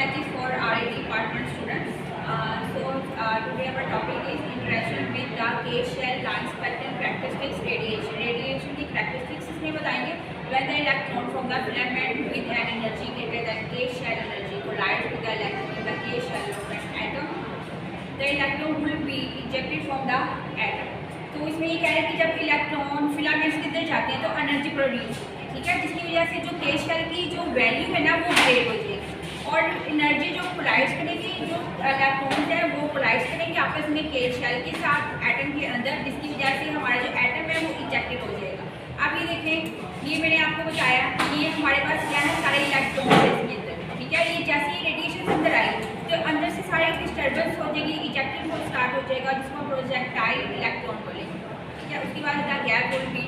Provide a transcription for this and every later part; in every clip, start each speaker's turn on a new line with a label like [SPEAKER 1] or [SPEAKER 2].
[SPEAKER 1] That is for RA department students. Today our topic is interaction with the K-shell line spectrum characteristics radiation. Radiation की characteristics इसमें बताएंगे. When the electron from the filament with an energy greater than K-shell energy collides with the electron in the K-shell of an atom, the electron will be ejected from the atom. तो इसमें ये कह रहे हैं कि जब electron filaments के अंदर जाते हैं तो एनर्जी प्रोड्यूस होती है, ठीक है, जिसकी वजह से जो K-shell की जो वैल्यू है ना वो ब्रेक हो जाएगी और एनर्जी जो कोलाइड करेगी, जो इलेक्ट्रॉन्स है वो कोलाइड करेंगे आपस में K-shell के साथ एटम के अंदर, जिसकी वजह से हमारा जो एटम है वो इजेक्टेड हो जाएगा. अब ये देखें, ये मैंने आपको बताया ये हमारे पास क्या है, सारे इलेक्ट्रॉन है इसके अंदर, ठीक है. ये जैसे ही रेडिएशन अंदर आई तो अंदर से सारे डिस्टर्बेंस हो जाएगी, इजेक्टेड हो स्टार्ट हो जाएगा, जिसको प्रोजेक्टाइल इलेक्ट्रॉन बोलेंगे, ठीक है. उसके बाद the gap will be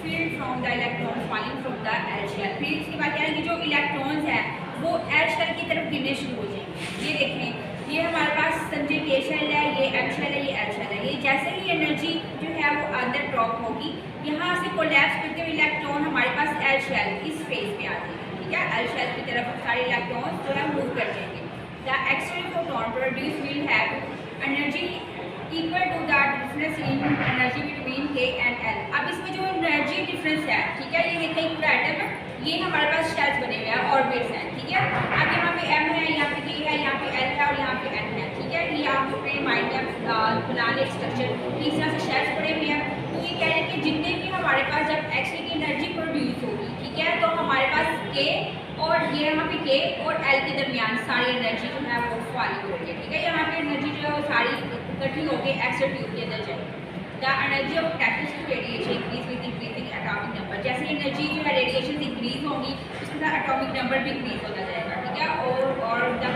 [SPEAKER 1] filled from the electron falling from the L shell. फिर इसके बाद क्या है कि जो इलेक्ट्रॉन्स हैं वो एल शेल की तरफ गिरने शुरू हो जाएंगे. ये देखें, ये हमारे पास समझे K शेल है, ये एल शेल है, ये एल शेल है. ये जैसे ही एनर्जी जो है वो अंदर ड्रॉप होगी, यहाँ से कोलैप्स करते हुए इलेक्ट्रॉन हमारे पास एल शेल इस फेज में आ जाएंगे, ठीक है. एल शेल की तरफ सारे इलेक्ट्रॉन जो है मूव कर जाएंगे. The x-ray photon produce will have energy equal to the difference in energy between K and L. अब इसमें जो एनर्जी डिफरेंस है, ठीक है, ये देखिए एक एटम है, ये हमारे पास शेल्स बने हुए हैं, ऑर्बिट्स हैं, ठीक है. अब यहाँ पे M है, यहाँ पे K है, यहाँ पे L है और यहाँ पे N है, ठीक है. ये आप अपने माइंड में बना लें स्ट्रक्चर, इस तरह से शेल्स बने हुए हैं. तो ये कह रहे हैं कि जितने भी हमारे पास जब एक्स-रे की एनर्जी प्रोड्यूस होगी, ठीक है, तो हमारे पास K और ये यहाँ पे K और L के दरमियान सारी एनर्जी जो है वो फॉलिंग हो रही है, ठीक है. यहाँ पे एनर्जी जो है वो सारी इकट्ठी होकर एक्स-रे ट्यूब के अंदर जाएगी. The energy of catalytic radiation increase with increasing atomic number. जैसे एनर्जी जो है रेडिएशन इंक्रीज होगी उसके साथ एटॉमिक नंबर भी इंक्रीज होता जाएगा, ठीक है. और द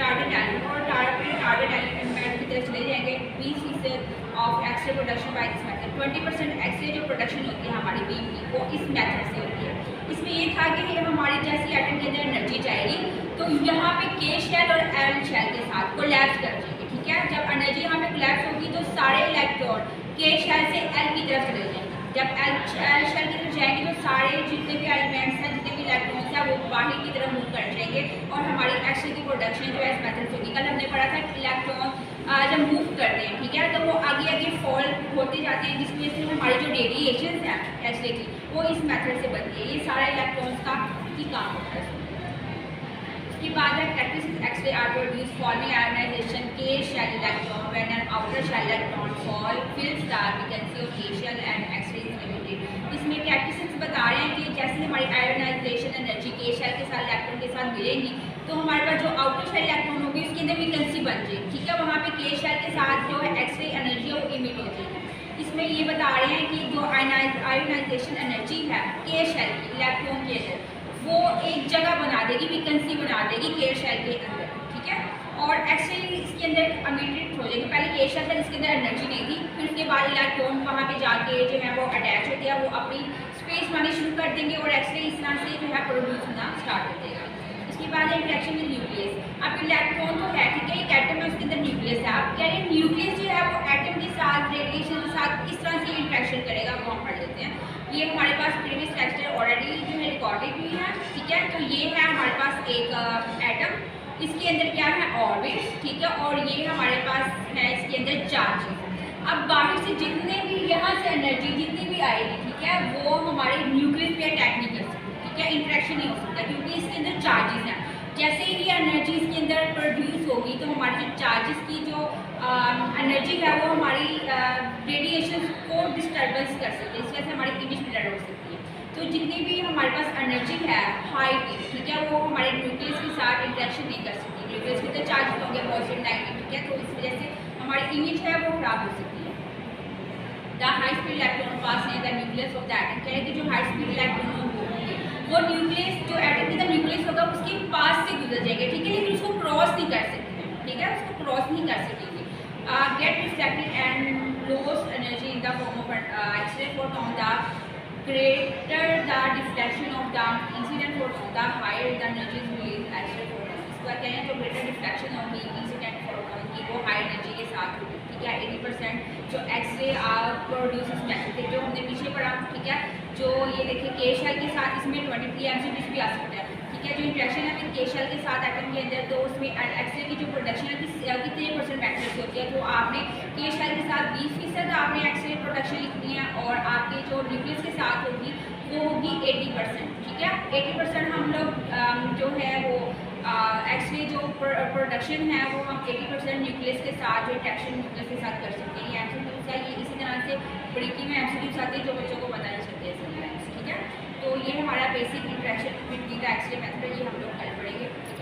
[SPEAKER 1] टारगेट एलिमेंट और टारगेट एलिमेंट की तरफ चले जाएंगे. 20% of x-ray production by this method. 20% x-ray जो प्रोडक्शन होती है हमारी बीम की वो इस मेथड से होती है. इसमें ये था कि हमारी जैसी एटम के अंदर एनर्जी जाएगी तो यहाँ पे K शेल और L शेल के साथ कोलैप्स कर जाएंगे, ठीक है. जब एनर्जी यहाँ पे कोलैप्स होगी तो सारे इलेक्ट्रॉन K शेल से L की तरफ चले जाएंगे. जब L शेल की तरफ जाएंगे तो सारे जितने भी एलिमेंट्स हैं, जितने भी इलेक्ट्रॉन्स हैं वो बाहर की तरफ मूव कर जाएंगे और हमारी एक्स-रे की प्रोडक्शन जो है इस मेथड से होगी. कल हमने पढ़ा था कि इलेक्ट्रॉन जब मूव करते हैं, ठीक है, तो वो आगे आगे फॉल होते जाते हैं, जिसकी वजह से हमारी जो रेडिएशन है एक्स-रे की वो इस मेथड से बनती है. ये सारा इलेक्ट्रॉन्स का ही काम होता है. उसके बाद है catalytic x-ray are produce following ionization K shell electron when an outer shell electron fall fill star vacancy of K shell and x-ray is limited. इसमें कैटालिटिक्स बता रहे हैं कि जैसे हमारी आयोनाइजेशन एनर्जी K शेल के साथ इलेक्ट्रॉन के साथ मिलेगी तो हमारे पास जो आउटर शेल इलेक्ट्रॉन होगी उसके अंदर वैकेंसी बन जाएगी, ठीक है. वहाँ पे K शेल के साथ जो है एक्स-रे एनर्जी है वो इमिट हो जाएगी. इसमें ये बता रहे हैं कि जो आयोनाइजेशन एनर्जी है K शेल की इलेक्ट्रॉन के अंदर वो एक जगह बना देगी, वैकेंसी बना देगी K शेल के अंदर, ठीक है. और एक्स-रे इसके अंदर अमिटेड हो जाएगी. पहले K शेल था जिसके अंदर एनर्जी नहीं थी, फिर उसके बाद इलेक्ट्रॉन वहाँ पे जाके जो है वो अटैच होते हैं, वो अपनी स्पेस मानी शुरू कर देंगे और एक्स-रे इस तरह से जो है प्रोड्यूस होना स्टार्ट हो जाएगा. इसके बाद है इंटरेक्शन विद न्यूक्लियस. अब इलेक्ट्रॉन तो है, ठीक है, एक एटम है उसके अंदर न्यूक्लियस है. आप कह रहे हैं न्यूक्लियस जो है वो एटम के साथ रेडिएशन के साथ किस तरह से इंटरेक्शन करेगा वो हम पढ़ लेते हैं. ये हमारे पास प्रीवियस लेक्चर ऑलरेडी जो है रिकॉर्डेड हुई है, ठीक है. तो ये है हमारे पास एक एटम, इसके अंदर क्या है ऑर्बिट्स, ठीक है, और ये हमारे पास है इसके अंदर चार्जेस. अब बाहर से जितने भी यहाँ से एनर्जी जितनी भी आएगी, ठीक है, वो हमारे न्यूक्लियस पे अटैक नहीं कर सकती, ठीक है, इंटरेक्शन नहीं हो सकता क्योंकि इसके अंदर चार्जेस हैं. जैसे ही ये एनर्जी इसके अंदर प्रोड्यूस होगी तो हमारे जो चार्जेस की जो एनर्जी है वो हमारी रेडिएशन को डिस्टर्बेंस कर सकती है, इस वजह से हमारी इमेज ब्लर हो सकती है. तो जितनी भी हमारे पास एनर्जी है हाई की, ठीक है, वो हमारे न्यूक्लियस के साथ इंटरेक्शन नहीं कर सकती. न्यूक्लियस के अंदर चार्जेस होंगे पॉजिटिव नेगेटिव, ठीक है, तो इस वजह से हमारी इमेज है वो खराब हो सकती है. द हाई स्पीड इलेक्ट्रॉन पास है the nucleus of the atom. कह रहे हैं कि जो हाई स्पीड इलेक्ट्रॉन होंगे वो न्यूक्लियस जो एटम के अंदर न्यूक्लियस होगा उसके पास से गुजर जाएंगे, ठीक है, लेकिन उसको क्रॉस नहीं कर सकते, ठीक है, उसको क्रॉस नहीं कर सकेंगे. Get reflected and loss energy in the form of x-ray photon. The greater the deflection of the incident photon the higher the energy release x-ray photon. इसके बाद कह रहे हैं जो ग्रेटर डिफ्लेक्शन होगी इंसिडेंट फोटोन की वो हाई एनर्जी के साथ होगी. ठीक है। 80% जो एक्सरे प्रोड्यूस मेथड थे जो हमने पीछे पढ़ा, ठीक है। जो ये देखिए के शेल के साथ इसमें 23 MCQs भी आ सकते हैं, ठीक है। जो इंटरेक्शन है विद के शेल के साथ एटम के अंदर, तो उसमें एक्सरे की जो प्रोडक्शन है कितने % मैटर्स होती है, तो आपने के शेल के साथ 20% आपने एक्सरे प्रोडक्शन लिखनी है, और आपके जो न्यूक्लियस के साथ होगी वो होगी 80%, ठीक है। 80% हम लोग जो है वो एक्सरे जो प्रोडक्शन है वो हम 80% न्यूक्लियस के साथ जो इंटरेक्शन न्यूक्लियस के साथ कर सकते हैं। ये MCQs है, ये इसी तरह से बड़ी में MCQs आते हैं जो बच्चों को पता नहीं चलते हैं, ठीक है। तो ये हमारा basic interaction between the x-ray method, ये हम लोग कल पढ़ेंगे, ठीक है।